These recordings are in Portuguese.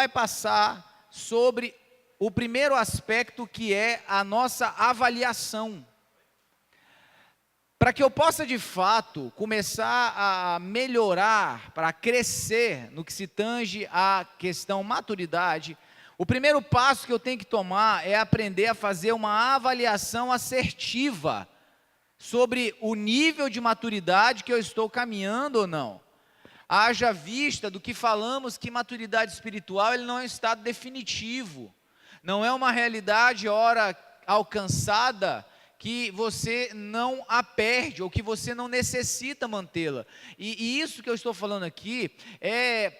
vai passar sobre o primeiro aspecto, que é a nossa avaliação. Para que eu possa de fato começar a melhorar, para crescer no que se tange à questão maturidade, o primeiro passo que eu tenho que tomar é aprender a fazer uma avaliação assertiva sobre o nível de maturidade que eu estou caminhando ou não. Haja vista do que falamos, que maturidade espiritual ele não é um estado definitivo, não é uma realidade ora alcançada que você não a perde, ou que você não necessita mantê-la. E isso que eu estou falando aqui,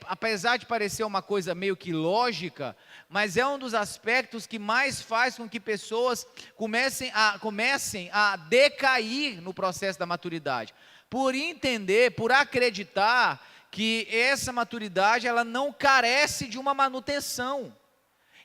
apesar de parecer uma coisa meio que lógica, mas é um dos aspectos que mais faz com que pessoas comecem a decair no processo da maturidade. Por entender, por acreditar que essa maturidade ela não carece de uma manutenção.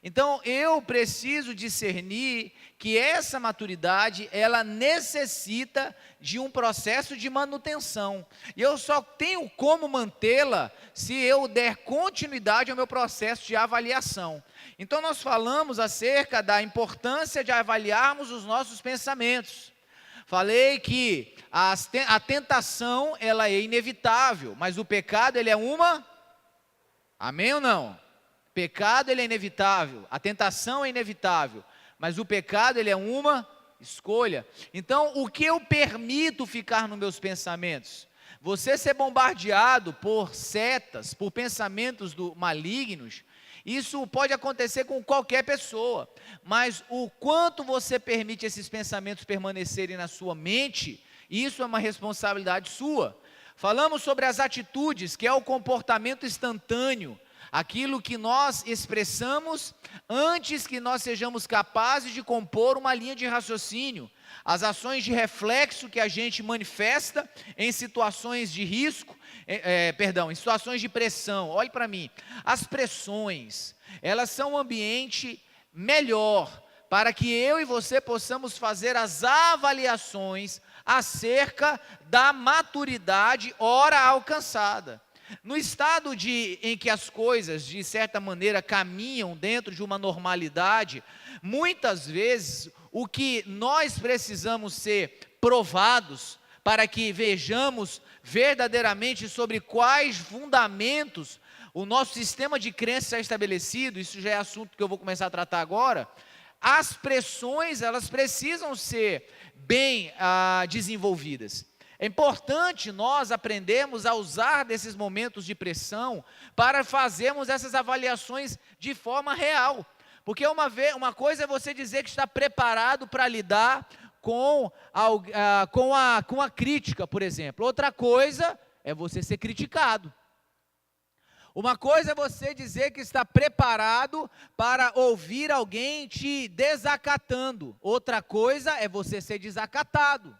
Então, eu preciso discernir que essa maturidade, ela necessita de um processo de manutenção. E eu só tenho como mantê-la se eu der continuidade ao meu processo de avaliação. Então, nós falamos acerca da importância de avaliarmos os nossos pensamentos. Falei que a tentação, ela é inevitável, mas o pecado, ele é uma... Amém ou não? Pecado ele é inevitável, a tentação é inevitável, mas o pecado ele é uma escolha. Então, o que eu permito ficar nos meus pensamentos? Você ser bombardeado por setas, por pensamentos malignos, isso pode acontecer com qualquer pessoa, mas o quanto você permite esses pensamentos permanecerem na sua mente, isso é uma responsabilidade sua. Falamos sobre as atitudes, que é o comportamento instantâneo, aquilo que nós expressamos antes que nós sejamos capazes de compor uma linha de raciocínio, as ações de reflexo que a gente manifesta em situações de risco, em situações de pressão. Olhe para mim, as pressões, elas são um ambiente melhor para que eu e você possamos fazer as avaliações acerca da maturidade ora alcançada. No estado em que as coisas, de certa maneira, caminham dentro de uma normalidade, muitas vezes o que nós precisamos ser provados para que vejamos verdadeiramente sobre quais fundamentos o nosso sistema de crença está estabelecido, isso já é assunto que eu vou começar a tratar agora. As pressões, elas precisam ser bem desenvolvidas. É importante nós aprendermos a usar desses momentos de pressão para fazermos essas avaliações de forma real. Porque uma coisa é você dizer que está preparado para lidar com a crítica, por exemplo. Outra coisa é você ser criticado. Uma coisa é você dizer que está preparado para ouvir alguém te desacatando. Outra coisa é você ser desacatado.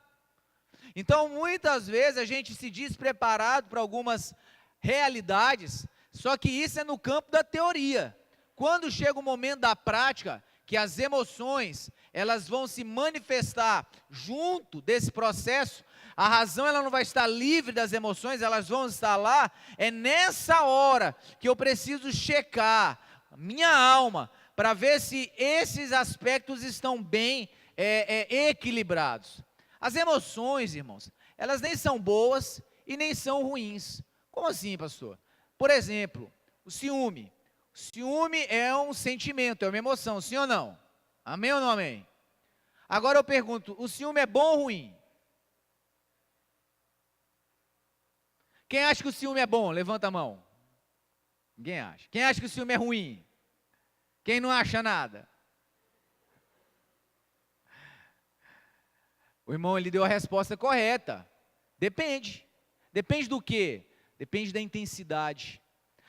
Então, muitas vezes a gente se diz preparado para algumas realidades, só que isso é no campo da teoria. Quando chega o momento da prática, que as emoções, elas vão se manifestar junto desse processo, a razão ela não vai estar livre das emoções, elas vão estar lá, é nessa hora que eu preciso checar minha alma, para ver se esses aspectos estão bem equilibrados. As emoções, irmãos, elas nem são boas e nem são ruins. Como assim, pastor? Por exemplo, o ciúme. O ciúme é um sentimento, é uma emoção, sim ou não? Amém ou não amém? Agora eu pergunto, o ciúme é bom ou ruim? Quem acha que o ciúme é bom? Levanta a mão. Ninguém acha. Quem acha que o ciúme é ruim? Quem não acha nada? O irmão, ele deu a resposta correta. Depende. Depende do quê? Depende da intensidade.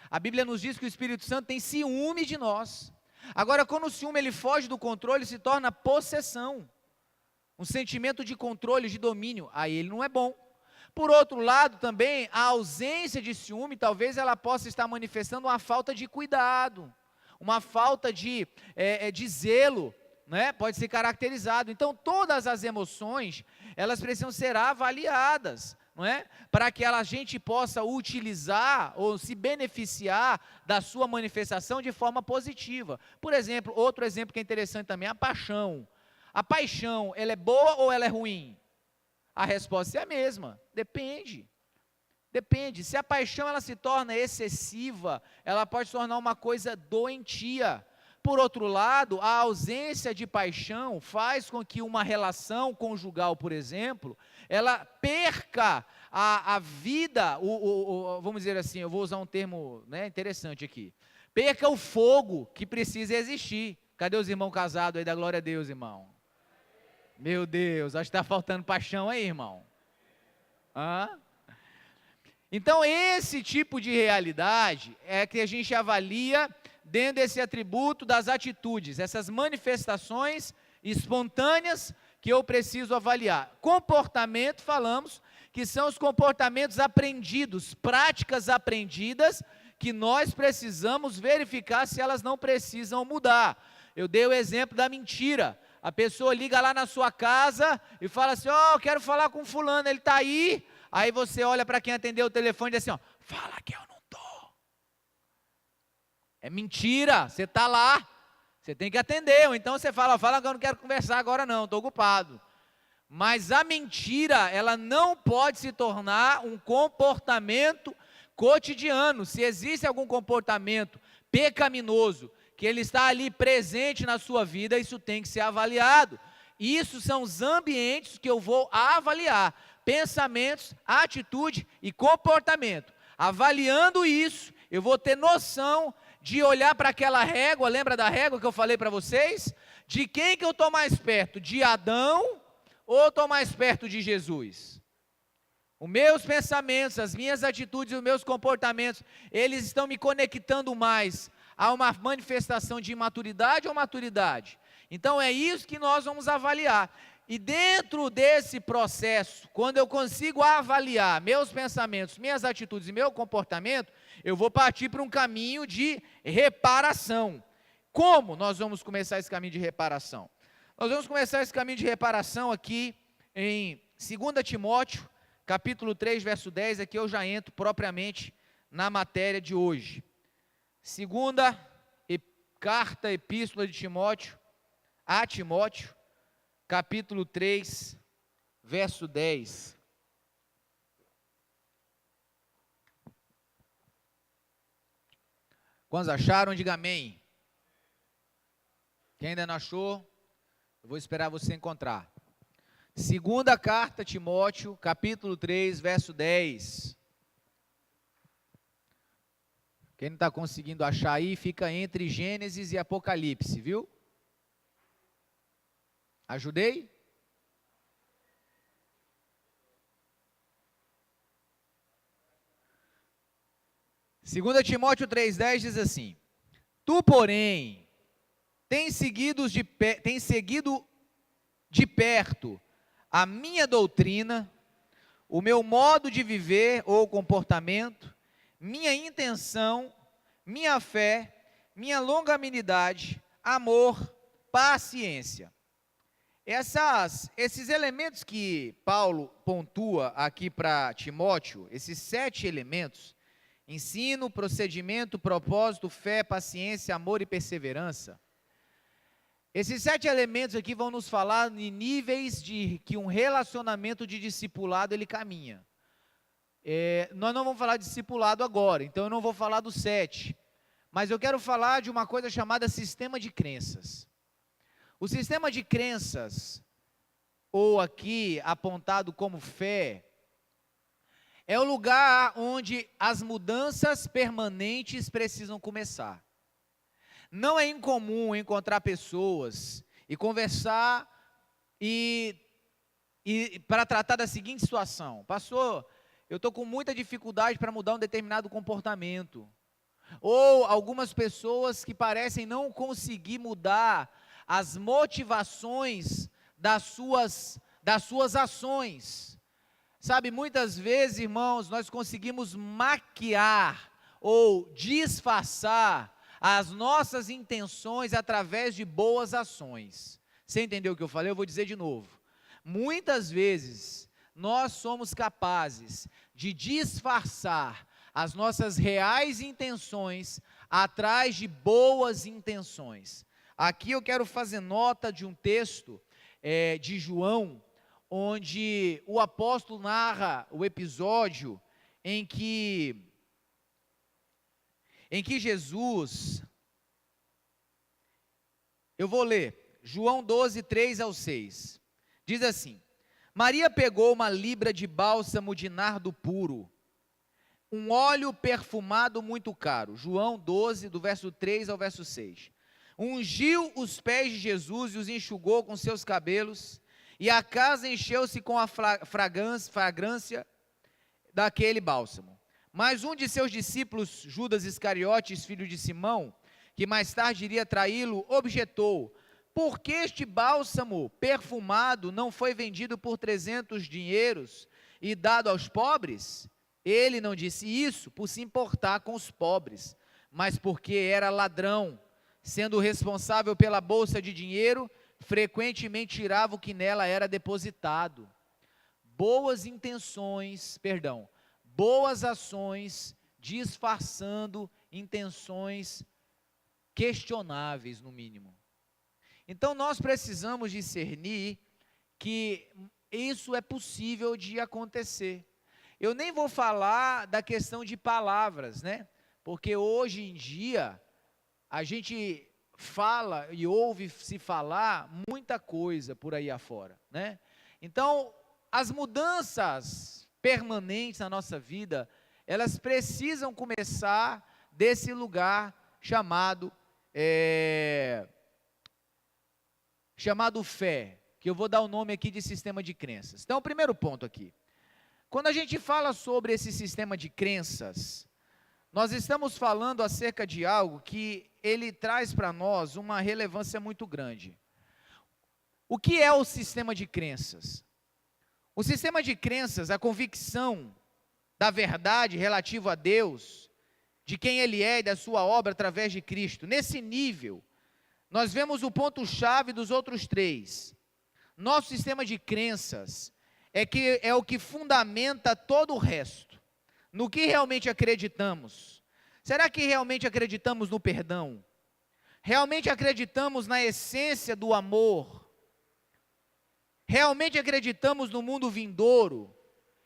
A Bíblia nos diz que o Espírito Santo tem ciúme de nós. Agora, quando o ciúme ele foge do controle, se torna possessão. Um sentimento de controle, de domínio. Aí ele não é bom. Por outro lado, também, a ausência de ciúme, talvez ela possa estar manifestando uma falta de cuidado. Uma falta de zelo. Né? Pode ser caracterizado. Então, todas as emoções, elas precisam ser avaliadas, não é? Para que a gente possa utilizar ou se beneficiar da sua manifestação de forma positiva. Por exemplo, outro exemplo que é interessante também, a paixão. A paixão, ela é boa ou ela é ruim? A resposta é a mesma, depende. Depende, se a paixão ela se torna excessiva, ela pode se tornar uma coisa doentia. Por outro lado, a ausência de paixão faz com que uma relação conjugal, por exemplo, ela perca a vida, vamos dizer assim, eu vou usar um termo, né, interessante aqui, perca o fogo que precisa existir. Cadê os irmãos casados aí da glória a Deus, irmão? Meu Deus, acho que está faltando paixão aí, irmão. Hã? Então, esse tipo de realidade é que a gente avalia dentro desse atributo das atitudes, essas manifestações espontâneas que eu preciso avaliar. Comportamento, falamos, que são os comportamentos aprendidos, práticas aprendidas, que nós precisamos verificar se elas não precisam mudar. Eu dei o exemplo da mentira. A pessoa liga lá na sua casa e fala assim, eu quero falar com fulano, ele está aí. Aí você olha para quem atendeu o telefone e diz assim, fala que eu não estou. É mentira, você está lá, você tem que atender. Ou então você fala que eu não quero conversar agora não, estou ocupado. Mas a mentira, ela não pode se tornar um comportamento cotidiano. Se existe algum comportamento pecaminoso, que ele está ali presente na sua vida, isso tem que ser avaliado. Isso são os ambientes que eu vou avaliar. Pensamentos, atitude e comportamento. Avaliando isso, eu vou ter noção de olhar para aquela régua, lembra da régua que eu falei para vocês? De quem que eu estou mais perto? De Adão ou estou mais perto de Jesus? Os meus pensamentos, as minhas atitudes e os meus comportamentos, eles estão me conectando mais a uma manifestação de imaturidade ou maturidade? Então é isso que nós vamos avaliar. E dentro desse processo, quando eu consigo avaliar meus pensamentos, minhas atitudes e meu comportamento, eu vou partir para um caminho de reparação. Como nós vamos começar esse caminho de reparação? Nós vamos começar esse caminho de reparação aqui em 2 Timóteo, capítulo 3, verso 10, aqui eu já entro propriamente na matéria de hoje. Segunda carta, epístola de Timóteo, a Timóteo, capítulo 3, verso 10. Quantos acharam? Diga amém. Quem ainda não achou, eu vou esperar você encontrar. Segunda carta a Timóteo, capítulo 3, verso 10. Quem não está conseguindo achar aí, fica entre Gênesis e Apocalipse, viu? Ajudei? Segunda Timóteo 3,10 diz assim: Tu, porém, tens seguido de perto a minha doutrina, o meu modo de viver ou comportamento, minha intenção, minha fé, minha longanimidade, amor, paciência. Esses elementos que Paulo pontua aqui para Timóteo, esses 7 elementos, ensino, procedimento, propósito, fé, paciência, amor e perseverança, esses 7 elementos aqui vão nos falar de níveis de que um relacionamento de discipulado ele caminha. Nós não vamos falar de discipulado agora, então eu não vou falar dos 7, mas eu quero falar de uma coisa chamada sistema de crenças. O sistema de crenças, ou aqui apontado como fé, é o lugar onde as mudanças permanentes precisam começar. Não é incomum encontrar pessoas e conversar e para tratar da seguinte situação: pastor, eu estou com muita dificuldade para mudar um determinado comportamento. Ou algumas pessoas que parecem não conseguir mudar as motivações das suas ações. Sabe, muitas vezes, irmãos, nós conseguimos maquiar ou disfarçar as nossas intenções através de boas ações. Você entendeu o que eu falei? Eu vou dizer de novo. Muitas vezes, nós somos capazes de disfarçar as nossas reais intenções atrás de boas intenções. Aqui eu quero fazer nota de um texto de João, onde o apóstolo narra o episódio em que Jesus, eu vou ler, João 12, 3 ao 6, diz assim: Maria pegou uma libra de bálsamo de nardo puro, um óleo perfumado muito caro, João 12, do verso 3 ao verso 6, ungiu os pés de Jesus e os enxugou com seus cabelos, e a casa encheu-se com a fragrância daquele bálsamo. Mas um de seus discípulos, Judas Iscariotes, filho de Simão, que mais tarde iria traí-lo, objetou: por que este bálsamo perfumado não foi vendido por 300 dinheiros e dado aos pobres? Ele não disse isso por se importar com os pobres, mas porque era ladrão, sendo responsável pela bolsa de dinheiro, frequentemente tirava o que nela era depositado. Boas ações disfarçando intenções questionáveis, no mínimo. Então nós precisamos discernir que isso é possível de acontecer. Eu nem vou falar da questão de palavras, né? Porque hoje em dia a gente fala e ouve se falar muita coisa por aí afora, né? Então, as mudanças permanentes na nossa vida, elas precisam começar desse lugar chamado fé, que eu vou dar o nome aqui de sistema de crenças. Então, o primeiro ponto aqui, quando a gente fala sobre esse sistema de crenças, nós estamos falando acerca de algo que ele traz para nós uma relevância muito grande. O que é o sistema de crenças? O sistema de crenças, a convicção da verdade relativa a Deus, de quem Ele é e da sua obra através de Cristo. Nesse nível, nós vemos o ponto-chave dos outros três. Nosso sistema de crenças é o que fundamenta todo o resto. No que realmente acreditamos? Será que realmente acreditamos no perdão? Realmente acreditamos na essência do amor? Realmente acreditamos no mundo vindouro?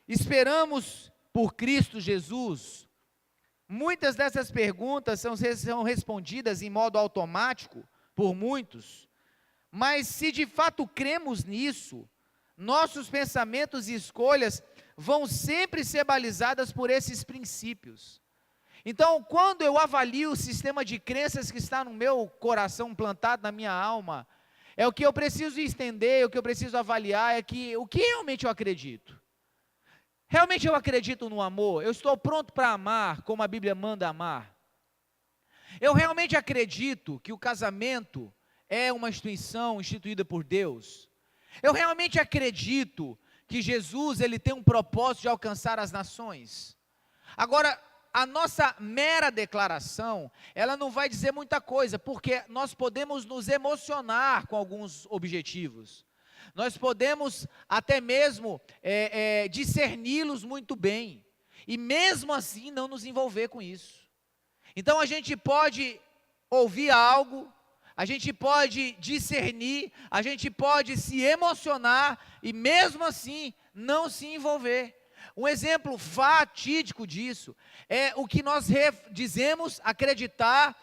Esperamos por Cristo Jesus? Muitas dessas perguntas são respondidas em modo automático por muitos, mas se de fato cremos nisso, nossos pensamentos e escolhas vão sempre ser balizadas por esses princípios. Então, quando eu avalio o sistema de crenças que está no meu coração, plantado na minha alma, o que eu preciso entender, o que eu preciso avaliar é o que realmente eu acredito. Realmente eu acredito no amor? Eu estou pronto para amar como a Bíblia manda amar? Eu realmente acredito que o casamento é uma instituição instituída por Deus? Eu realmente acredito que Jesus ele tem um propósito de alcançar as nações? Agora, a nossa mera declaração, ela não vai dizer muita coisa, porque nós podemos nos emocionar com alguns objetivos. Nós podemos até mesmo discerni-los muito bem, e mesmo assim não nos envolver com isso. Então a gente pode ouvir algo, a gente pode discernir, a gente pode se emocionar, e mesmo assim não se envolver. Um exemplo fatídico disso é o que nós dizemos acreditar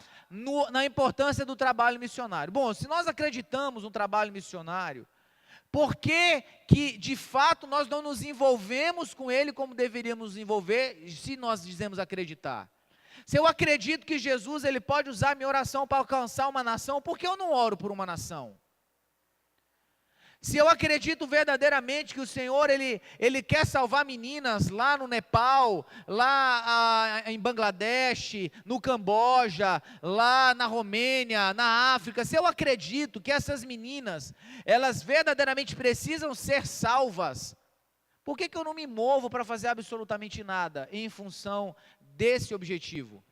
na importância do trabalho missionário. Bom, se nós acreditamos no trabalho missionário, por que de fato nós não nos envolvemos com ele como deveríamos nos envolver, se nós dizemos acreditar? Se eu acredito que Jesus ele pode usar minha oração para alcançar uma nação, por que eu não oro por uma nação? Se eu acredito verdadeiramente que o Senhor ele quer salvar meninas lá no Nepal, lá em Bangladesh, no Camboja, lá na Romênia, na África, se eu acredito que essas meninas, elas verdadeiramente precisam ser salvas, por que eu não me movo para fazer absolutamente nada em função desse objetivo?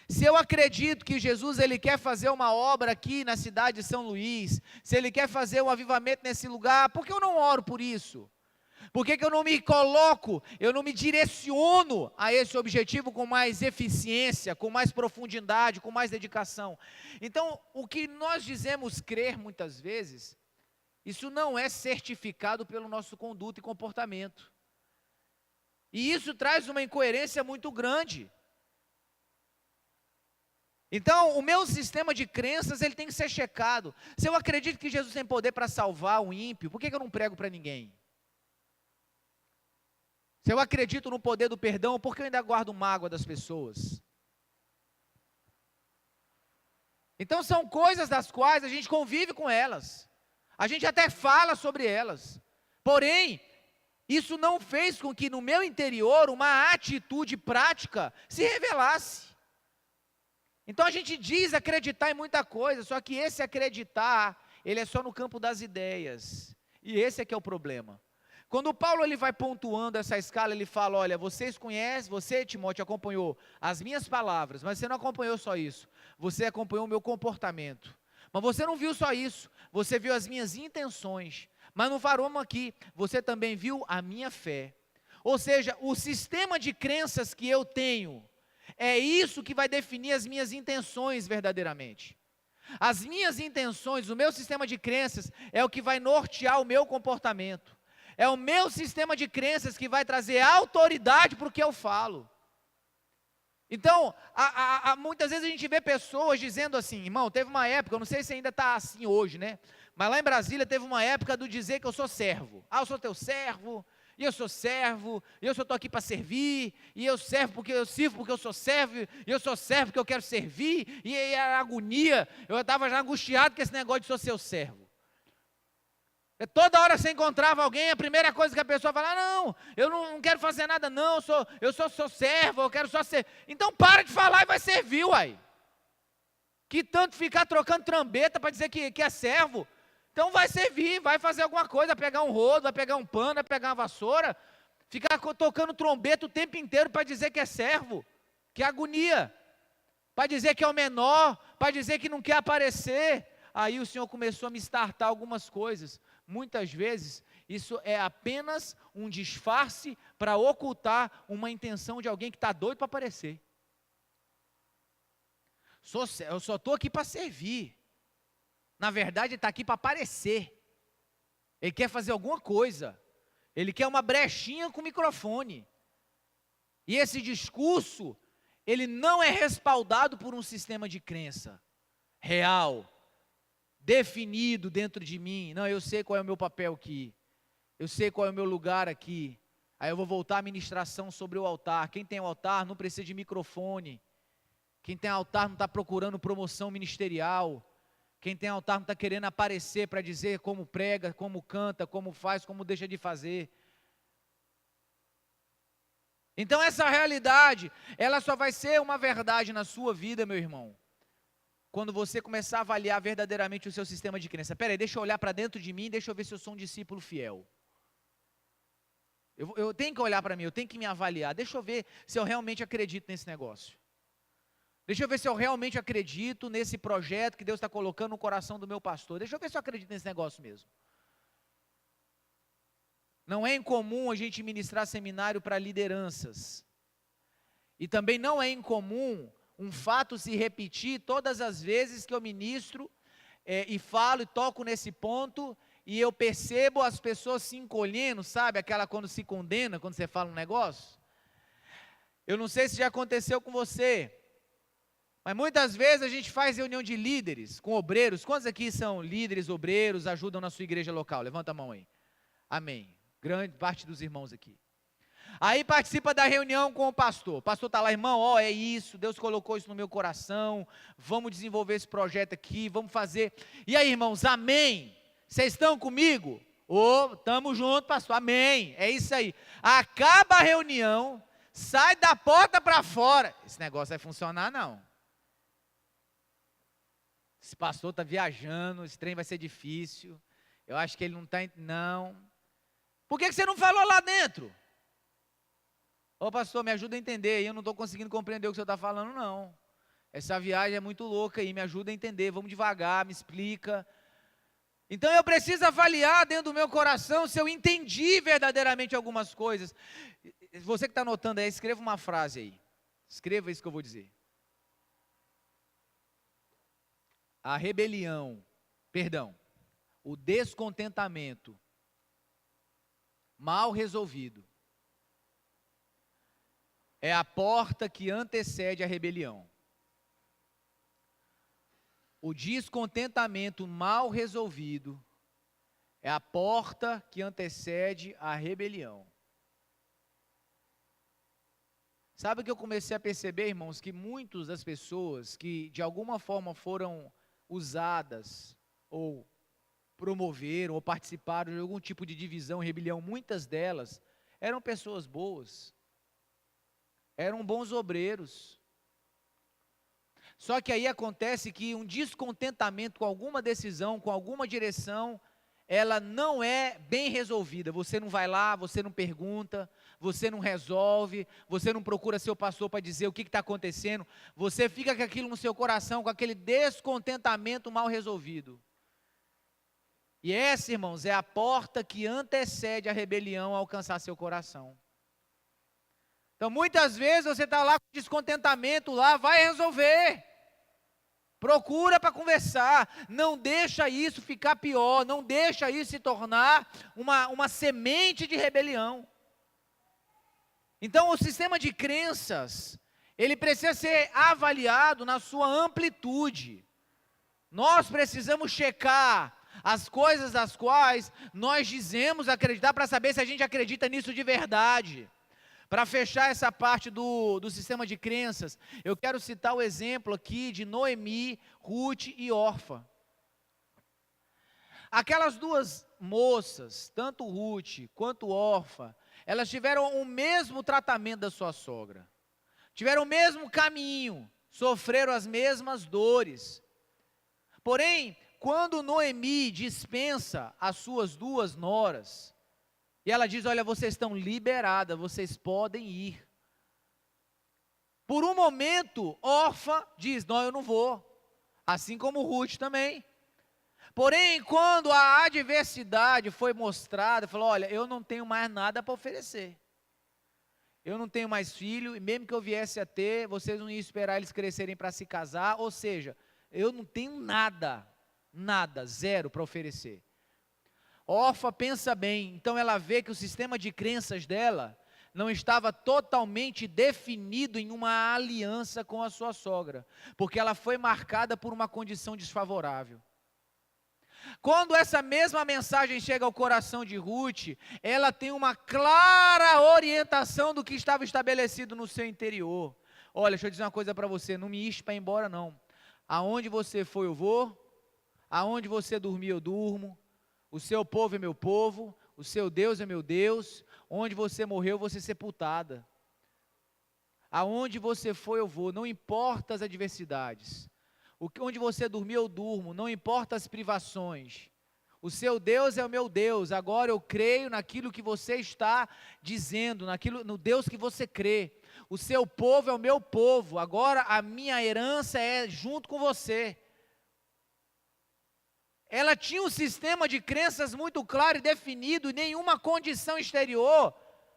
Se eu acredito que Jesus ele quer fazer uma obra aqui na cidade de São Luís, se ele quer fazer um avivamento nesse lugar, por que eu não oro por isso? Por que que eu não me coloco, eu não me direciono a esse objetivo com mais eficiência, com mais profundidade, com mais dedicação? Então, o que nós dizemos crer muitas vezes, isso não é certificado pelo nosso conduta e comportamento. E isso traz uma incoerência muito grande. Então, o meu sistema de crenças, ele tem que ser checado. Se eu acredito que Jesus tem poder para salvar o ímpio, por que que eu não prego para ninguém? Se eu acredito no poder do perdão, por que eu ainda guardo mágoa das pessoas? Então são coisas das quais a gente convive com elas. A gente até fala sobre elas. Porém, isso não fez com que no meu interior uma atitude prática se revelasse. Então a gente diz acreditar em muita coisa, só que esse acreditar, ele é só no campo das ideias. E esse é que é o problema. Quando Paulo ele vai pontuando essa escala, ele fala, olha, vocês conhecem, você, Timóteo, acompanhou as minhas palavras, mas você não acompanhou só isso, você acompanhou o meu comportamento. Mas você não viu só isso, você viu as minhas intenções, mas no varoma aqui, você também viu a minha fé. Ou seja, o sistema de crenças que eu tenho, é isso que vai definir as minhas intenções verdadeiramente. As minhas intenções, o meu sistema de crenças, é o que vai nortear o meu comportamento. É o meu sistema de crenças que vai trazer autoridade para o que eu falo. Então, muitas vezes a gente vê pessoas dizendo assim, irmão, teve uma época, eu não sei se ainda está assim hoje, né? Mas lá em Brasília teve uma época do dizer que eu sou servo. Ah, eu sou teu servo, e eu sou servo, e eu só estou aqui para servir, e eu servo porque eu sirvo porque eu sou servo, e eu sou servo porque eu quero servir, e aí a agonia, eu estava já angustiado com esse negócio de sou seu servo. Toda hora você encontrava alguém, a primeira coisa que a pessoa fala, não, eu não quero fazer nada não, eu sou servo, eu quero só ser. Então para de falar e vai servir, uai. Que tanto ficar trocando trambeta para dizer que é servo. Então vai servir, vai fazer alguma coisa, vai pegar um rodo, vai pegar um pano, vai pegar uma vassoura, ficar tocando trombeta o tempo inteiro para dizer que é servo, que agonia, para dizer que é o menor, para dizer que não quer aparecer. Aí o Senhor começou a me startar algumas coisas. Muitas vezes, isso é apenas um disfarce para ocultar uma intenção de alguém que está doido para aparecer. Eu só estou aqui para servir. Na verdade, ele está aqui para aparecer. Ele quer fazer alguma coisa. Ele quer uma brechinha com o microfone. E esse discurso, ele não é respaldado por um sistema de crença real, definido dentro de mim. Não, eu sei qual é o meu papel aqui. Eu sei qual é o meu lugar aqui. Aí eu vou voltar à ministração sobre o altar. Quem tem altar não precisa de microfone. Quem tem altar não está procurando promoção ministerial. Quem tem altar não está querendo aparecer para dizer como prega, como canta, como faz, como deixa de fazer. Então essa realidade, ela só vai ser uma verdade na sua vida, meu irmão, quando você começar a avaliar verdadeiramente o seu sistema de crença. Peraí, deixa eu olhar para dentro de mim, deixa eu ver se eu sou um discípulo fiel. Eu tenho que olhar para mim, eu tenho que me avaliar, deixa eu ver se eu realmente acredito nesse negócio. Deixa eu ver se eu realmente acredito nesse projeto que Deus está colocando no coração do meu pastor. Deixa eu ver se eu acredito nesse negócio mesmo. Não é incomum a gente ministrar seminário para lideranças. E também não é incomum um fato se repetir todas as vezes que eu ministro e falo e toco nesse ponto, e eu percebo as pessoas se encolhendo, sabe? Aquela quando se condena, quando você fala um negócio. Eu não sei se já aconteceu com você, mas muitas vezes a gente faz reunião de líderes com obreiros. Quantos aqui são líderes, obreiros, ajudam na sua igreja local? Levanta a mão aí. Amém. Grande parte dos irmãos aqui. Aí participa da reunião com o pastor está lá, irmão, ó, é isso, Deus colocou isso no meu coração, vamos desenvolver esse projeto aqui, vamos fazer. E aí, irmãos, amém? Vocês estão comigo? Estamos juntos, pastor, amém, é isso aí. Acaba a reunião, sai da porta para fora, esse negócio vai funcionar não. Esse pastor está viajando, esse trem vai ser difícil, eu acho que ele não está, não. Por que você não falou lá dentro? Ô pastor, me ajuda a entender, eu não estou conseguindo compreender o que o senhor está falando não. Essa viagem é muito louca aí, me ajuda a entender, vamos devagar, me explica. Então eu preciso avaliar dentro do meu coração se eu entendi verdadeiramente algumas coisas. Você que está anotando aí, escreva uma frase aí. Escreva isso que eu vou dizer. A rebelião, perdão, o descontentamento mal resolvido é a porta que antecede a rebelião. O descontentamento mal resolvido é a porta que antecede a rebelião. Sabe o que eu comecei a perceber, irmãos? Que muitas das pessoas que de alguma forma foram usadas ou promoveram ou participaram de algum tipo de divisão e rebelião, muitas delas eram pessoas boas, eram bons obreiros. Só que aí acontece que um descontentamento com alguma decisão, com alguma direção, ela não é bem resolvida. Você não vai lá, você não pergunta, você não resolve, você não procura seu pastor para dizer o que está acontecendo, você fica com aquilo no seu coração, com aquele descontentamento mal resolvido. E essa, irmãos, é a porta que antecede a rebelião a alcançar seu coração. Então, muitas vezes você está lá com descontentamento, lá, vai resolver. Procura para conversar, não deixa isso ficar pior, não deixa isso se tornar uma semente de rebelião. Então, o sistema de crenças, ele precisa ser avaliado na sua amplitude. Nós precisamos checar as coisas das quais nós dizemos acreditar, para saber se a gente acredita nisso de verdade. Para fechar essa parte do sistema de crenças, eu quero citar o exemplo aqui de Noemi, Ruth e Orfa. Aquelas duas moças, tanto Ruth quanto Orfa, elas tiveram o mesmo tratamento da sua sogra. Tiveram o mesmo caminho, sofreram as mesmas dores. Porém, quando Noemi dispensa as suas duas noras, e ela diz, olha, vocês estão liberadas, vocês podem ir. Por um momento, Orfa diz, não, eu não vou. Assim como Ruth também. Porém, quando a adversidade foi mostrada, falou, olha, eu não tenho mais nada para oferecer. Eu não tenho mais filho, e mesmo que eu viesse a ter, vocês não iam esperar eles crescerem para se casar. Ou seja, eu não tenho nada, zero para oferecer. Orfa pensa bem, então ela vê que o sistema de crenças dela não estava totalmente definido em uma aliança com a sua sogra, porque ela foi marcada por uma condição desfavorável. Quando essa mesma mensagem chega ao coração de Ruth, ela tem uma clara orientação do que estava estabelecido no seu interior. Olha, deixa eu dizer uma coisa para você, não me enche para ir embora não. Aonde você for eu vou, aonde você dormir eu durmo, o seu povo é meu povo, o seu Deus é meu Deus, onde você morreu, eu vou ser sepultada. Aonde você for, eu vou, não importa as adversidades. Onde você dormir, eu durmo, não importa as privações. O seu Deus é o meu Deus, agora eu creio naquilo que você está dizendo, no Deus que você crê. O seu povo é o meu povo, agora a minha herança é junto com você. Ela tinha um sistema de crenças muito claro e definido, e nenhuma condição exterior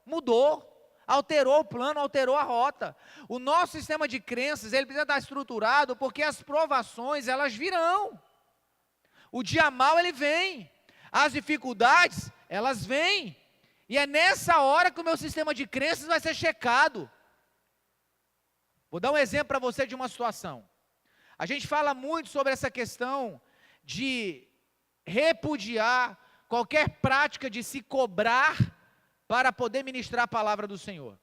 mudou, alterou o plano, alterou a rota. O nosso sistema de crenças, ele precisa estar estruturado, porque as provações, elas virão. O dia mau, ele vem. As dificuldades, elas vêm. E é nessa hora que o meu sistema de crenças vai ser checado. Vou dar um exemplo para você de uma situação. A gente fala muito sobre essa questão de repudiar qualquer prática de se cobrar para poder ministrar a palavra do Senhor.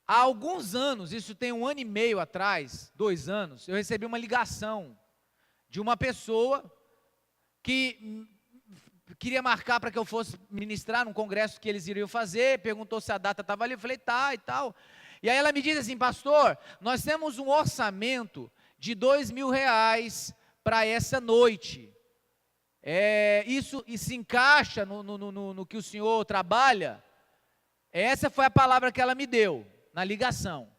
Há alguns anos, isso tem 1 ano e meio atrás, 2 anos, eu recebi uma ligação de uma pessoa que queria marcar para que eu fosse ministrar num congresso que eles iriam fazer, perguntou se a data estava ali, eu falei, tá e tal. E aí ela me diz assim, pastor, nós temos um orçamento de R$2.000 para essa noite. Isso se encaixa no que o senhor trabalha? Essa foi a palavra que ela me deu, na ligação.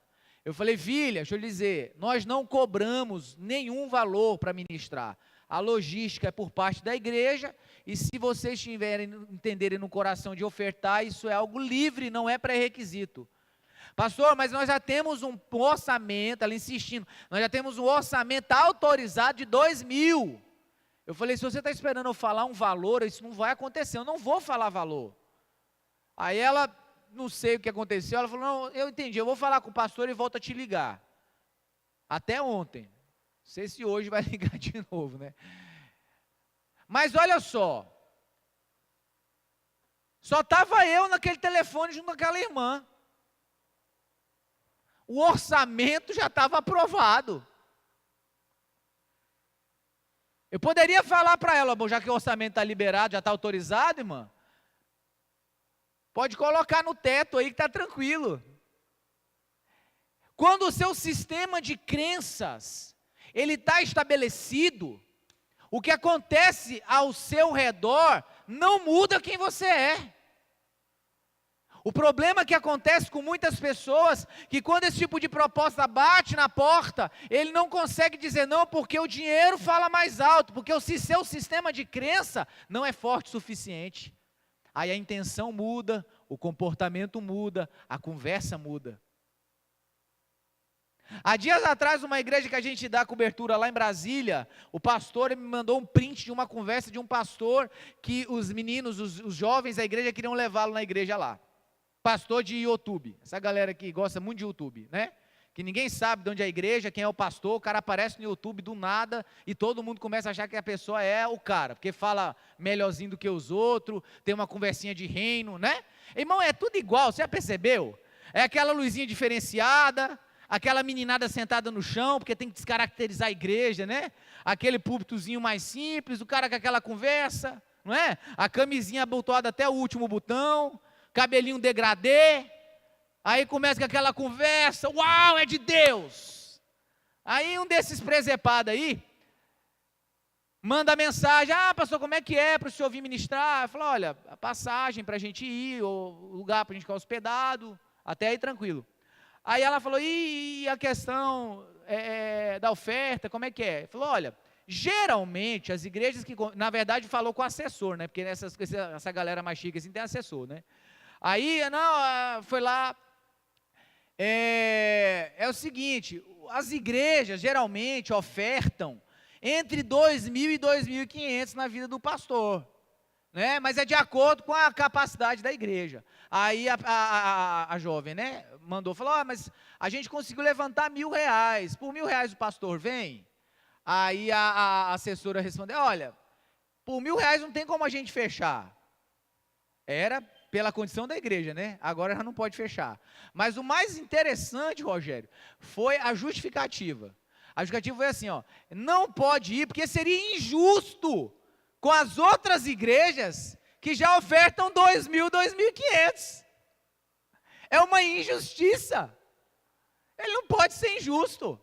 Eu falei, filha, deixa eu lhe dizer, nós não cobramos nenhum valor para ministrar. a logística é por parte da igreja, e se vocês entenderem no coração de ofertar, isso é algo livre, não é pré-requisito. Pastor, mas nós já temos um orçamento, ela insistindo, nós já temos um orçamento autorizado de 2.000. Eu falei, se você está esperando eu falar um valor, isso não vai acontecer, eu não vou falar valor. Aí ela, não sei o que aconteceu, ela falou, não, eu entendi, eu vou falar com o pastor e volto a te ligar. Até ontem, não sei se hoje vai ligar de novo, né? Mas olha só estava eu naquele telefone junto com aquela irmã. O orçamento já estava aprovado. Eu poderia falar para ela, bom, já que o orçamento está liberado, já está autorizado, irmã, pode colocar no teto aí que está tranquilo. Quando o seu sistema de crenças, ele está estabelecido, o que acontece ao seu redor não muda quem você é. O problema que acontece com muitas pessoas, que quando esse tipo de proposta bate na porta, ele não consegue dizer não, porque o dinheiro fala mais alto, porque o seu sistema de crença não é forte o suficiente. Aí a intenção muda, o comportamento muda, a conversa muda. Há dias atrás, uma igreja que a gente dá cobertura lá em Brasília, o pastor me mandou um print de uma conversa de um pastor, que os meninos, os jovens da igreja queriam levá-lo na igreja lá. Pastor de YouTube, essa galera que gosta muito de YouTube, né? Que ninguém sabe de onde é a igreja, quem é o pastor, o cara aparece no YouTube do nada e todo mundo começa a achar que a pessoa é o cara, porque fala melhorzinho do que os outros, tem uma conversinha de reino, né? Irmão, é tudo igual, você já percebeu? É aquela luzinha diferenciada, aquela meninada sentada no chão, porque tem que descaracterizar a igreja, né? Aquele púlpitozinho mais simples, o cara com aquela conversa, não é? A camisinha abotoada até o último botão, cabelinho degradê, aí começa com aquela conversa, uau, é de Deus. Aí um desses presepados aí, manda mensagem, pastor, como é que é para o senhor vir ministrar? Eu falo, olha, a passagem para a gente ir, o lugar para a gente ficar hospedado, até aí tranquilo. Aí ela falou, e a questão da oferta, como é que é? Ele falou, olha, geralmente as igrejas que, na verdade falou com o assessor, né, porque essa galera mais chique assim tem assessor, né. Aí, foi lá, é o seguinte, as igrejas geralmente ofertam entre 2.000 e 2.500 na vida do pastor, né? Mas é de acordo com a capacidade da igreja. Aí a jovem, né, falou, mas a gente conseguiu levantar R$1.000, por R$1.000 o pastor vem? Aí a assessora respondeu, olha, por R$1.000 não tem como a gente fechar. Era pela condição da igreja, né? Agora já não pode fechar. Mas o mais interessante, Rogério, foi a justificativa. A justificativa foi assim, não pode ir porque seria injusto com as outras igrejas que já ofertam 2.000, 2.500. É uma injustiça. Ele não pode ser injusto.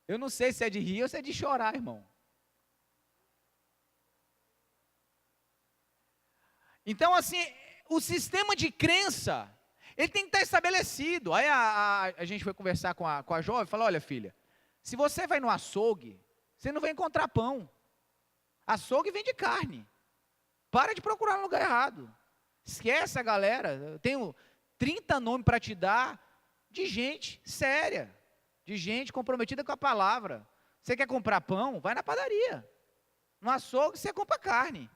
Eu não sei se é de rir ou se é de chorar, irmão. Então, assim, o sistema de crença, ele tem que estar estabelecido. Aí a gente foi conversar com a jovem e falou, olha filha, se você vai no açougue, você não vai encontrar pão. Açougue vende carne. Para de procurar no lugar errado. Esquece a galera. Eu tenho 30 nomes para te dar de gente séria, de gente comprometida com a palavra. Você quer comprar pão? Vai na padaria. No açougue você compra carne.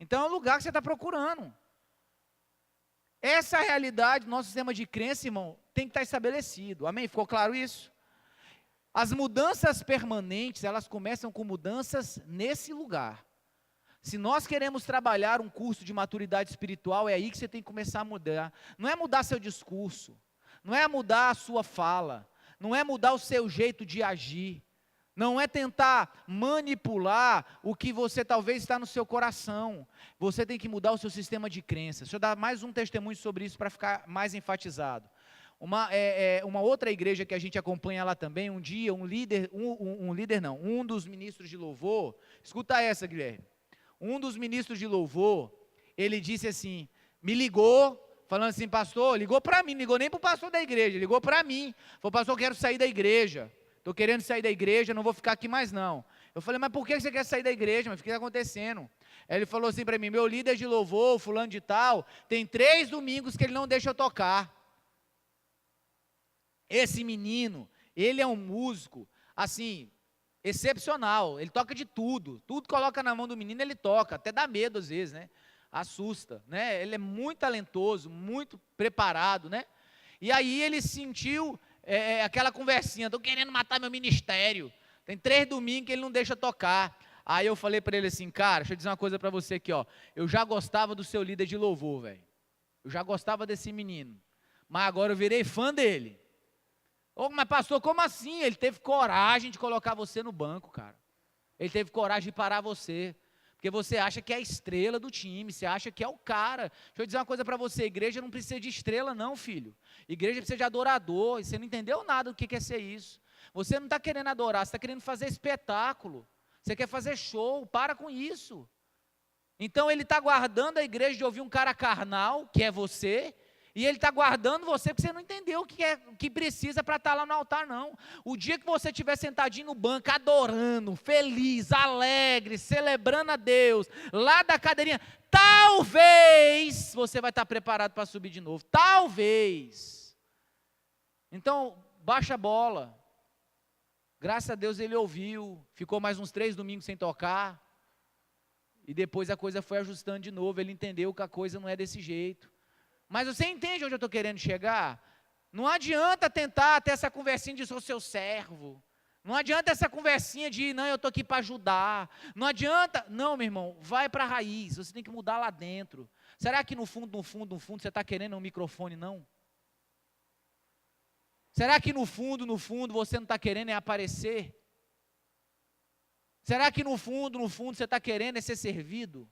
Então é o lugar que você está procurando. Essa realidade do nosso sistema de crença, irmão, tem que estar estabelecido. Amém? Ficou claro isso? As mudanças permanentes, elas começam com mudanças nesse lugar. Se nós queremos trabalhar um curso de maturidade espiritual, é aí que você tem que começar a mudar. Não é mudar seu discurso, não é mudar a sua fala, não é mudar o seu jeito de agir, não é tentar manipular o que você talvez está no seu coração. Você tem que mudar o seu sistema de crença. Deixa eu dar mais um testemunho sobre isso para ficar mais enfatizado. Uma outra igreja que a gente acompanha lá também, um dia, um dos ministros de louvor, escuta essa, Guilherme. Um dos ministros de louvor, ele disse assim, me ligou, falando assim, pastor, ligou para mim, não ligou nem para o pastor da igreja, ligou para mim. Falou, pastor, eu quero sair da igreja. estou querendo sair da igreja, não vou ficar aqui mais não. Eu falei, mas por que você quer sair da igreja? Mas o que está acontecendo? Aí ele falou assim para mim, meu líder de louvor, fulano de tal, tem 3 domingos que ele não deixa eu tocar. Esse menino, ele é um músico, assim, excepcional, ele toca de tudo coloca na mão do menino, ele toca, até dá medo às vezes, né? Assusta, né? Ele é muito talentoso, muito preparado, né? E aí ele sentiu aquela conversinha, estou querendo matar meu ministério, tem 3 domingos que ele não deixa tocar. Aí eu falei para ele assim, cara, deixa eu dizer uma coisa para você aqui, ó, eu já gostava do seu líder de louvor, velho, eu já gostava desse menino, mas agora eu virei fã dele. Oh, mas pastor, como assim? Ele teve coragem de colocar você no banco, cara, ele teve coragem de parar você, porque você acha que é a estrela do time, você acha que é o cara. Deixa eu dizer uma coisa para você, igreja não precisa de estrela não, filho, igreja precisa de adorador, e você não entendeu nada do que é ser isso, você não está querendo adorar, você está querendo fazer espetáculo, você quer fazer show, para com isso. Então ele está guardando a igreja de ouvir um cara carnal, que é você, e ele está guardando você porque você não entendeu o que precisa para estar lá no altar, não. O dia que você estiver sentadinho no banco, adorando, feliz, alegre, celebrando a Deus, lá da cadeirinha, talvez você vai estar preparado para subir de novo, talvez. Então, baixa a bola. Graças a Deus ele ouviu, ficou mais uns 3 domingos sem tocar, e depois a coisa foi ajustando de novo, ele entendeu que a coisa não é desse jeito. Mas você entende onde eu estou querendo chegar? Não adianta tentar ter essa conversinha de sou seu servo, não adianta essa conversinha de não, eu estou aqui para ajudar, não adianta, não meu irmão, vai para a raiz, você tem que mudar lá dentro. Será que no fundo você está querendo um microfone não? Será que no fundo você não está querendo é aparecer? Será que no fundo você está querendo é ser servido?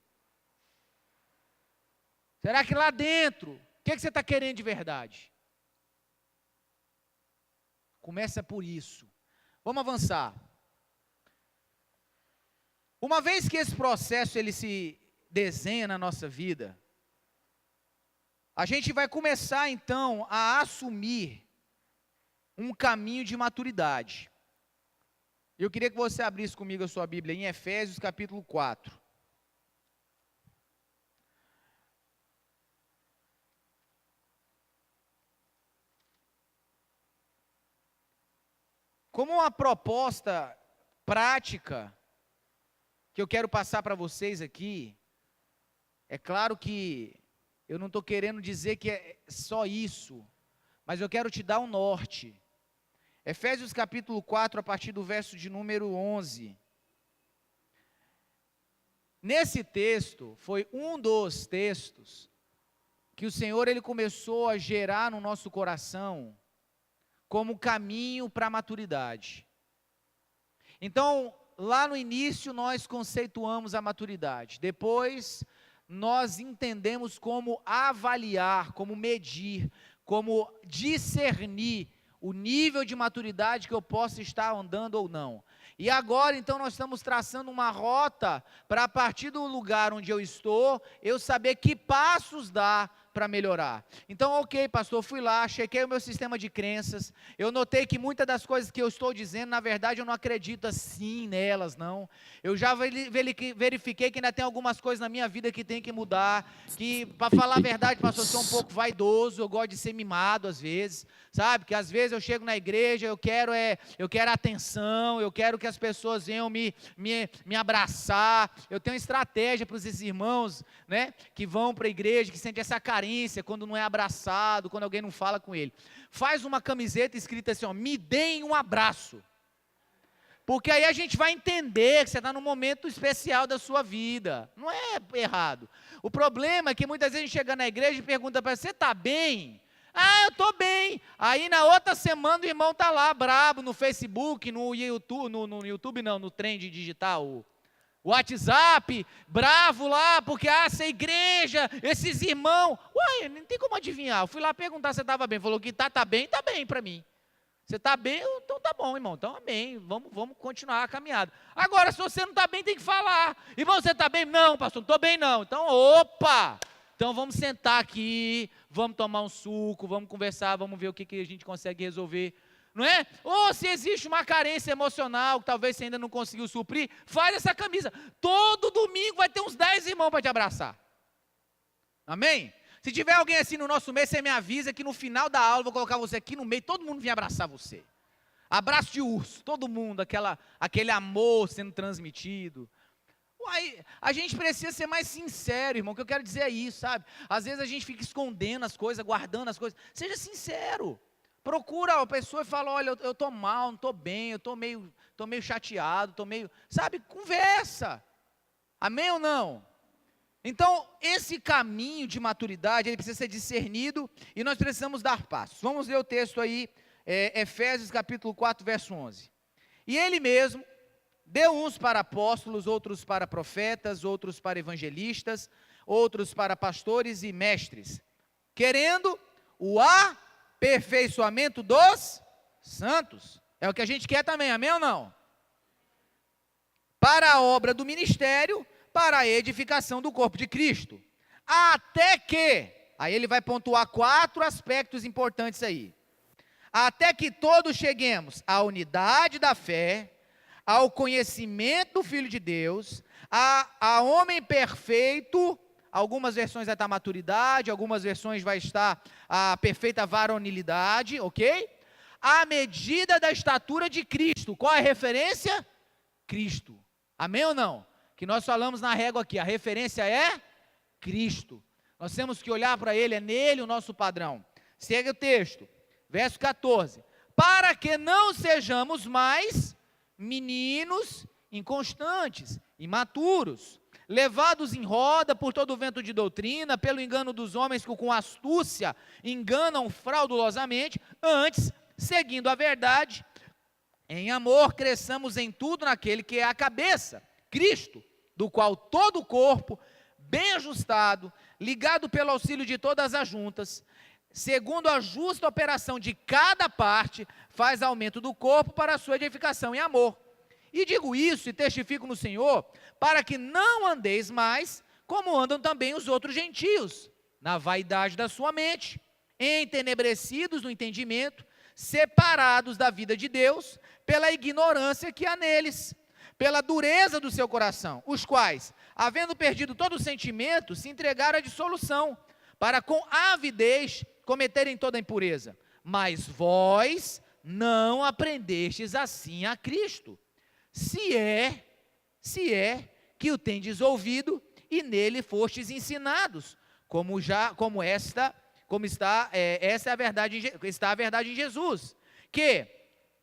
Será que lá dentro, o que você está querendo de verdade? Começa por isso. Vamos avançar. Uma vez que esse processo ele se desenha na nossa vida, a gente vai começar então a assumir um caminho de maturidade. Eu queria que você abrisse comigo a sua Bíblia em Efésios capítulo 4. Como uma proposta prática que eu quero passar para vocês aqui, é claro que eu não estou querendo dizer que é só isso, mas eu quero te dar um norte. Efésios capítulo 4, a partir do verso de número 11. Nesse texto, foi um dos textos que o Senhor ele começou a gerar no nosso coração como caminho para a maturidade. Então, lá no início nós conceituamos a maturidade, depois nós entendemos como avaliar, como medir, como discernir o nível de maturidade que eu posso estar andando ou não. E agora então nós estamos traçando uma rota para a partir do lugar onde eu estou, eu saber que passos dar para melhorar. Então, ok, pastor, fui lá, chequei o meu sistema de crenças, eu notei que muitas das coisas que eu estou dizendo, na verdade eu não acredito assim nelas, não. Eu já verifiquei que ainda tem algumas coisas na minha vida que tem que mudar, que, para falar a verdade, pastor, eu sou um pouco vaidoso, eu gosto de ser mimado às vezes, sabe, que às vezes eu chego na igreja, eu quero atenção, eu quero que as pessoas venham me abraçar, eu tenho estratégia para os irmãos, né, que vão para a igreja, que sentem essa carência, quando não é abraçado, quando alguém não fala com ele. Faz uma camiseta escrita assim, ó, me deem um abraço. Porque aí a gente vai entender que você está num momento especial da sua vida. Não é errado. O problema é que muitas vezes a gente chega na igreja e pergunta para você está bem? Ah, eu estou bem. Aí na outra semana o irmão está lá, brabo, no Facebook, no YouTube, no Trend Digital, o WhatsApp, bravo lá, porque essa igreja, esses irmãos, uai, não tem como adivinhar, eu fui lá perguntar se você estava bem, falou que está bem para mim, você está bem, então tá bom irmão, então amém, vamos continuar a caminhada. Agora se você não está bem tem que falar, irmão você está bem? Não pastor, não estou bem não, então opa, então vamos sentar aqui, vamos tomar um suco, vamos conversar, vamos ver o que a gente consegue resolver não é? Ou se existe uma carência emocional, que talvez você ainda não conseguiu suprir, faz essa camisa. Todo domingo vai ter uns 10 irmãos para te abraçar. Amém? Se tiver alguém assim no nosso meio, você me avisa que no final da aula, eu vou colocar você aqui no meio, todo mundo vem abraçar você. Abraço de urso, todo mundo, aquele amor sendo transmitido. Uai, a gente precisa ser mais sincero, irmão, o que eu quero dizer é isso, sabe? Às vezes a gente fica escondendo as coisas, guardando as coisas. Seja sincero. Procura a pessoa e fala, olha, eu estou mal, não estou bem, eu estou meio chateado, estou meio... Sabe, conversa. Amém ou não? Então, esse caminho de maturidade, ele precisa ser discernido e nós precisamos dar passos. Vamos ler o texto aí, Efésios capítulo 4, verso 11. E ele mesmo deu uns para apóstolos, outros para profetas, outros para evangelistas, outros para pastores e mestres, querendo o aperfeiçoamento dos santos. É o que a gente quer também, amém ou não? Para a obra do ministério, para a edificação do corpo de Cristo. Até que, aí ele vai pontuar 4 aspectos importantes aí. Até que todos cheguemos à unidade da fé, ao conhecimento do Filho de Deus, a homem perfeito, algumas versões vai estar maturidade, algumas versões vai estar a perfeita varonilidade, ok? À medida da estatura de Cristo. Qual é a referência? Cristo. Amém ou não? Que nós falamos na régua aqui, a referência é Cristo. Nós temos que olhar para Ele, é nele o nosso padrão. Segue o texto, verso 14. Para que não sejamos mais meninos inconstantes, imaturos, levados em roda por todo o vento de doutrina, pelo engano dos homens que com astúcia enganam fraudulosamente, antes, seguindo a verdade, em amor cresçamos em tudo naquele que é a cabeça, Cristo, do qual todo o corpo, bem ajustado, ligado pelo auxílio de todas as juntas, segundo a justa operação de cada parte, faz aumento do corpo para a sua edificação em amor. E digo isso e testifico no Senhor, para que não andeis mais, como andam também os outros gentios, na vaidade da sua mente, entenebrecidos no entendimento, separados da vida de Deus, pela ignorância que há neles, pela dureza do seu coração, os quais, havendo perdido todo o sentimento, se entregaram à dissolução, para com avidez cometerem toda a impureza. Mas vós não aprendestes assim a Cristo, se é que o tendes ouvido e nele fostes ensinados, esta é a verdade, está a verdade em Jesus, que,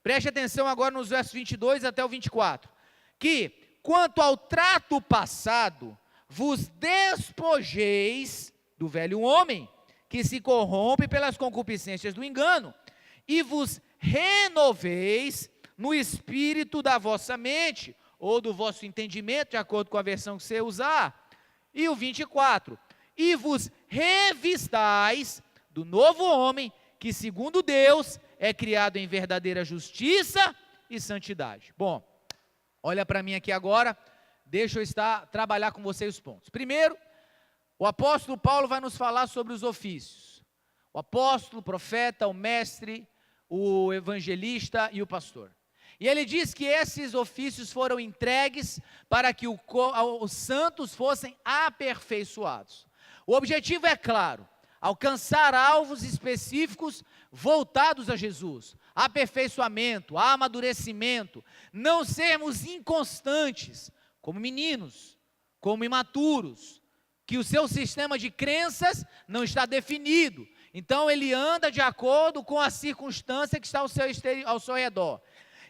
preste atenção agora nos versos 22 até o 24, que, quanto ao trato passado, vos despojeis do velho homem, que se corrompe pelas concupiscências do engano, e vos renoveis no espírito da vossa mente, ou do vosso entendimento, de acordo com a versão que você usar. E o 24, e vos revistais do novo homem, que segundo Deus é criado em verdadeira justiça e santidade. Bom, olha para mim aqui agora, deixa eu trabalhar com vocês os pontos. Primeiro, o apóstolo Paulo vai nos falar sobre os ofícios. O apóstolo, o profeta, o mestre, o evangelista e o pastor. E ele diz que esses ofícios foram entregues para que os santos fossem aperfeiçoados. O objetivo é claro, alcançar alvos específicos voltados a Jesus, aperfeiçoamento, amadurecimento, não sermos inconstantes, como meninos, como imaturos, que o seu sistema de crenças não está definido, então ele anda de acordo com a circunstância que está ao seu redor.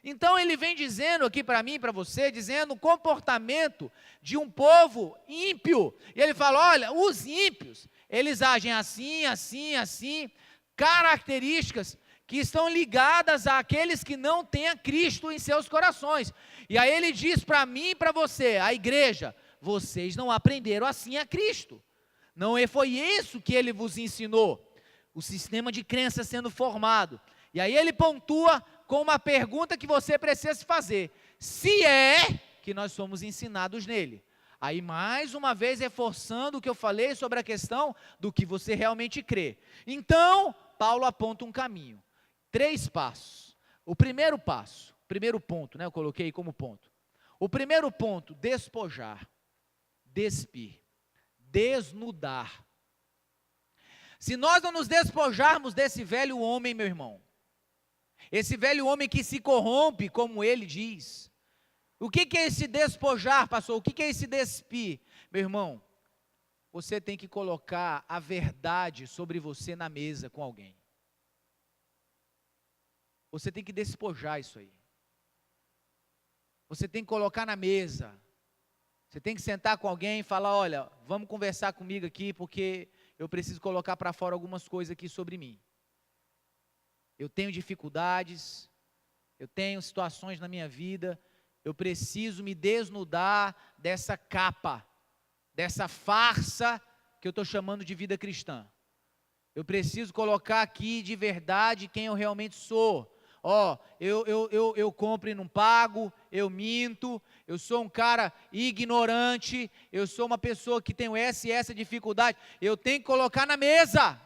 Então ele vem dizendo aqui para mim e para você, dizendo o comportamento de um povo ímpio, e ele fala, olha, os ímpios, eles agem assim, assim, assim, características que estão ligadas àqueles que não têm a Cristo em seus corações, e aí ele diz para mim e para você, a igreja, vocês não aprenderam assim a Cristo, não foi isso que ele vos ensinou, o sistema de crença sendo formado, e aí ele pontua com uma pergunta que você precisa se fazer, se é que nós somos ensinados nele. Aí mais uma vez reforçando o que eu falei sobre a questão do que você realmente crê. Então, Paulo aponta um caminho, 3 passos. O primeiro passo, primeiro ponto, né? Eu coloquei como ponto. O primeiro ponto, despojar, despir, desnudar. Se nós não nos despojarmos desse velho homem, meu irmão, esse velho homem que se corrompe, como ele diz. O que é esse despojar, pastor? O que é esse despir? Meu irmão, você tem que colocar a verdade sobre você na mesa com alguém. Você tem que despojar isso aí. Você tem que colocar na mesa. Você tem que sentar com alguém e falar, olha, vamos conversar comigo aqui, porque eu preciso colocar para fora algumas coisas aqui sobre mim. Eu tenho dificuldades, eu tenho situações na minha vida, eu preciso me desnudar dessa capa, dessa farsa que eu estou chamando de vida cristã. Eu preciso colocar aqui de verdade quem eu realmente sou. Eu compro e não pago, eu minto, eu sou um cara ignorante, eu sou uma pessoa que tem essa dificuldade, eu tenho que colocar na mesa.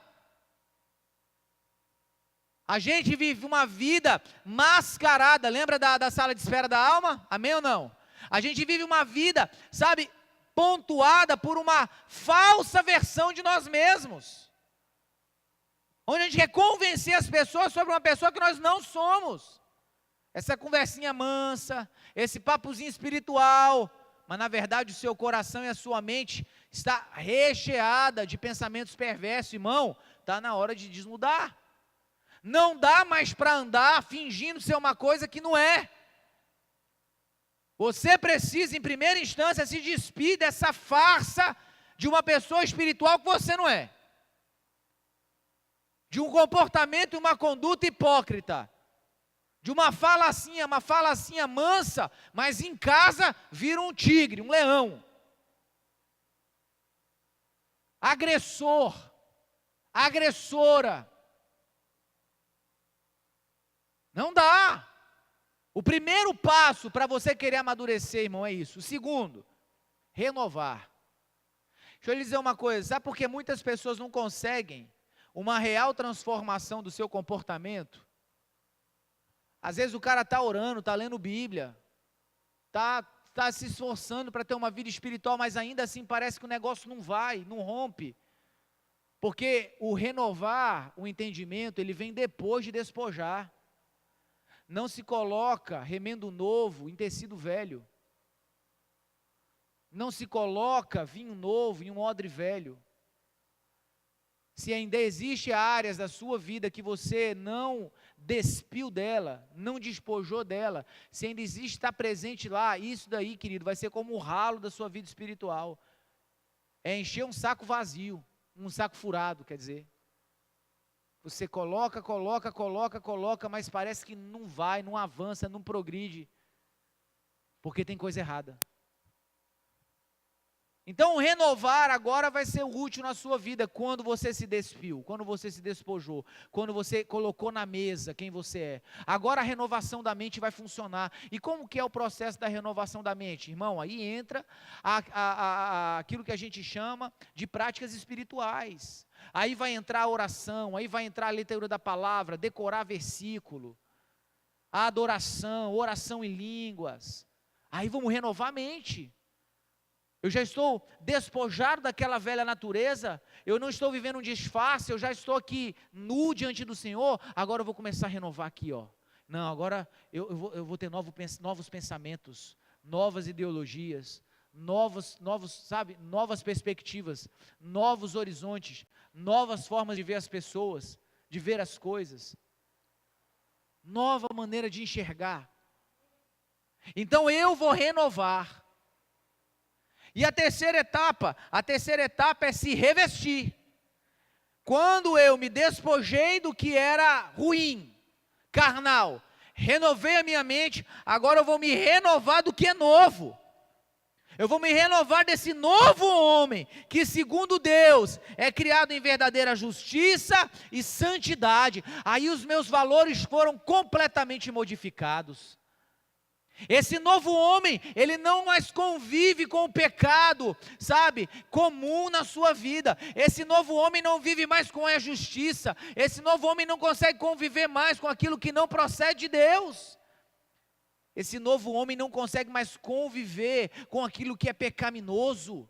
A gente vive uma vida mascarada, lembra da sala de espera da alma? Amém ou não? A gente vive uma vida, sabe, pontuada por uma falsa versão de nós mesmos. Onde a gente quer convencer as pessoas sobre uma pessoa que nós não somos. Essa conversinha mansa, esse papozinho espiritual, mas na verdade o seu coração e a sua mente está recheada de pensamentos perversos, irmão. Está na hora de desnudar. Não dá mais para andar fingindo ser uma coisa que não é. Você precisa, em primeira instância, se despir dessa farsa de uma pessoa espiritual que você não é. De um comportamento e uma conduta hipócrita. De uma falacinha mansa, mas em casa vira um tigre, um leão. Agressor, agressora. Não dá. O primeiro passo para você querer amadurecer, irmão, é isso. O segundo, renovar. Deixa eu lhe dizer uma coisa, sabe por que muitas pessoas não conseguem uma real transformação do seu comportamento? Às vezes o cara está orando, está lendo Bíblia, está se esforçando para ter uma vida espiritual, mas ainda assim parece que o negócio não vai, não rompe. Porque o renovar o entendimento, ele vem depois de despojar. Não se coloca remendo novo em tecido velho. Não se coloca vinho novo em um odre velho. Se ainda existem áreas da sua vida que você não despiu dela, não despojou dela, se ainda existe, está presente lá, isso daí, querido, vai ser como o ralo da sua vida espiritual. É encher um saco vazio, um saco furado, quer dizer. Você coloca, mas parece que não vai, não avança, não progride, porque tem coisa errada. Então, renovar agora vai ser útil na sua vida, quando você se despiu, quando você se despojou, quando você colocou na mesa quem você é. Agora a renovação da mente vai funcionar. E como que é o processo da renovação da mente? Irmão, aí entra aquilo que a gente chama de práticas espirituais. Aí vai entrar a oração, aí vai entrar a leitura da palavra, decorar versículo, a adoração, oração em línguas. Aí vamos renovar a mente. Eu já estou despojado daquela velha natureza, eu não estou vivendo um disfarce, eu já estou aqui nu diante do Senhor, agora eu vou começar a renovar aqui, ó. Não, agora eu vou ter novos pensamentos, novas ideologias, novas perspectivas, novos horizontes, novas formas de ver as pessoas, de ver as coisas, nova maneira de enxergar. Então eu vou renovar. E a terceira etapa é se revestir. Quando eu me despojei do que era ruim, carnal, renovei a minha mente, agora eu vou me renovar do que é novo. Eu vou me renovar desse novo homem, que segundo Deus, é criado em verdadeira justiça e santidade. Aí os meus valores foram completamente modificados. Esse novo homem, ele não mais convive com o pecado, sabe, comum na sua vida. Esse novo homem não vive mais com a justiça. Esse novo homem não consegue conviver mais com aquilo que não procede de Deus. Esse novo homem não consegue mais conviver com aquilo que é pecaminoso,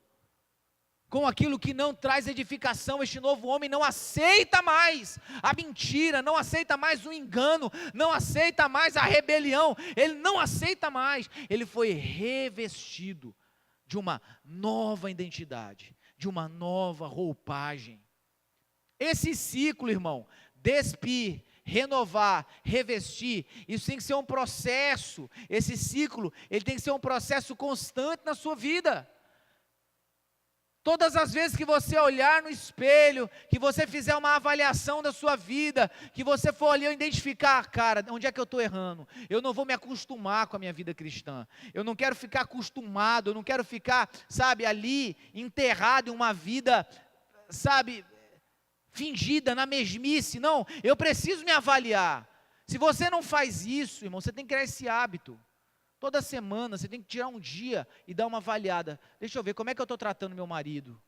com aquilo que não traz edificação. Este novo homem não aceita mais a mentira, não aceita mais o engano, não aceita mais a rebelião, ele não aceita mais. Ele foi revestido de uma nova identidade, de uma nova roupagem. Esse ciclo, irmão, despir, renovar, revestir, isso tem que ser um processo. Esse ciclo, ele tem que ser um processo constante na sua vida. Todas as vezes que você olhar no espelho, que você fizer uma avaliação da sua vida, que você for ali identificar, cara, onde é que eu estou errando? Eu não vou me acostumar com a minha vida cristã. Eu não quero ficar acostumado, eu não quero ficar, sabe, ali, enterrado em uma vida, sabe, fingida, na mesmice. Não, eu preciso me avaliar. Se você não faz isso, irmão, você tem que criar esse hábito. Toda semana você tem que tirar um dia e dar uma avaliada. Deixa eu ver, como é que eu estou tratando meu marido?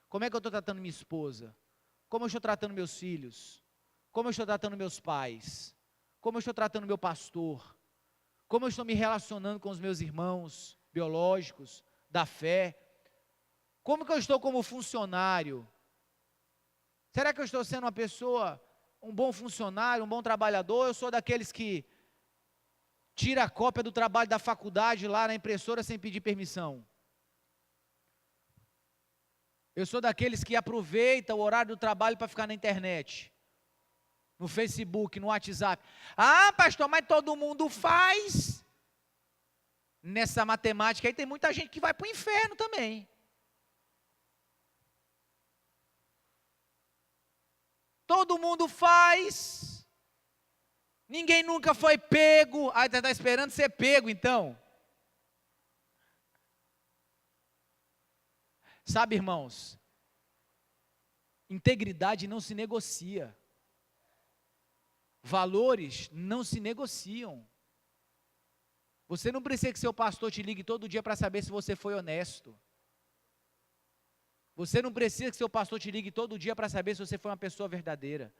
Como é que eu estou tratando minha esposa? Como eu estou tratando meus filhos? Como eu estou tratando meus pais? Como eu estou tratando meu pastor? Como eu estou me relacionando com os meus irmãos biológicos, da fé? Como que eu estou como funcionário? Será que eu estou sendo uma pessoa, um bom funcionário, um bom trabalhador? Ou eu sou daqueles que tira a cópia do trabalho da faculdade lá na impressora sem pedir permissão? Eu sou daqueles que aproveita o horário do trabalho para ficar na internet, no Facebook, no WhatsApp. Ah, pastor, mas todo mundo faz. Nessa matemática aí tem muita gente que vai para o inferno também. Todo mundo faz. Ninguém nunca foi pego. Ah, você está esperando ser pego então? Sabe, irmãos, integridade não se negocia. Valores não se negociam. Você não precisa que seu pastor te ligue todo dia para saber se você foi honesto. Você não precisa que seu pastor te ligue todo dia para saber se você foi uma pessoa verdadeira.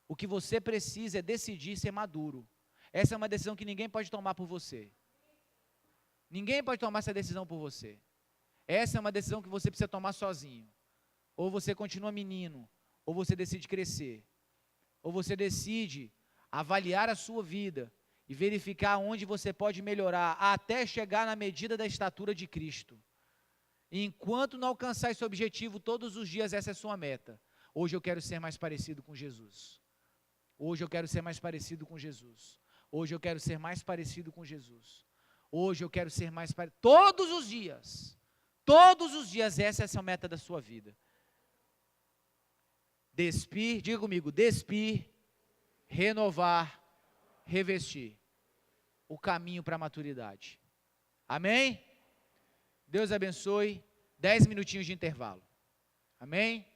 O que você precisa é decidir ser maduro. Essa é uma decisão que ninguém pode tomar por você. Ninguém pode tomar essa decisão por você. Essa é uma decisão que você precisa tomar sozinho. Ou você continua menino, ou você decide crescer. Ou você decide avaliar a sua vida e verificar onde você pode melhorar, até chegar na medida da estatura de Cristo. E enquanto não alcançar esse objetivo, todos os dias essa é a sua meta. Hoje eu quero ser mais parecido com Jesus. Hoje eu quero ser mais parecido com Jesus. Hoje eu quero ser mais parecido com Jesus. Hoje eu quero ser mais parecido. Todos os dias essa é a meta da sua vida. Despir, diga comigo, despir, renovar, revestir. O caminho para a maturidade. Amém? Deus abençoe. 10 minutinhos de intervalo. Amém?